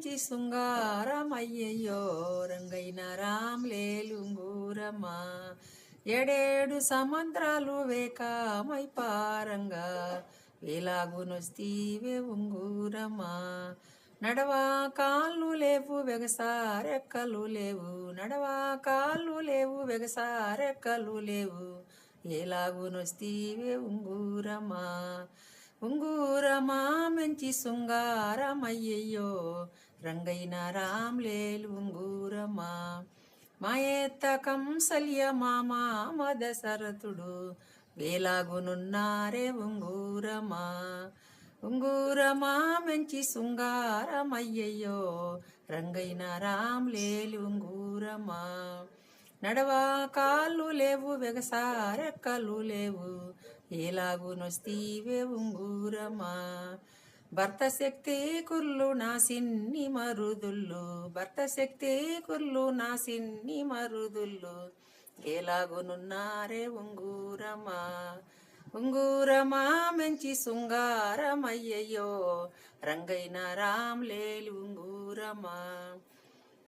మెంచి శృంగారమయ్యయ్యో రంగైన రామ్లేలుంగూరమా ఏడేడు సముద్రాలు వేకామై పారంగా వేలాగునొస్తీవే ఉంగూరమా నడవా కాళ్ళు లేవు వెగసారెక్కలు లేవు నడవా కాళ్ళు లేవు వెగసారెక్కలు లేవు ఎలాగునొస్తీవే ఉంగూరమా ఉంగూరమా మంచి శృంగారమయ్యయ్యో రంగైన రామ్లేలు ఉంగూరమా మాయేత్త కంసల్య మామా మదశరథుడు వేలాగునున్నారే ఉంగూరమా ఉంగూరమా మంచి శృంగారమయ్యయ్యో రంగైన రామ్లేలు ఉంగూరమా నడవా కాళ్ళు లేవు వెగసారెక్కలు లేవు ఎలాగునొస్తీవే ఉంగూరమా భర్త శక్తి కుర్లు నా సిన్ని మరుదుళ్ళు భర్త శక్తి కుర్లు నా సిన్ని మరుదుళ్ళు ఎలాగునున్నారే ఉంగూరమా ఉంగూరమా మంచి శృంగారమయ్యయ్యో రంగైన రామ్లేలు ఉంగూరమా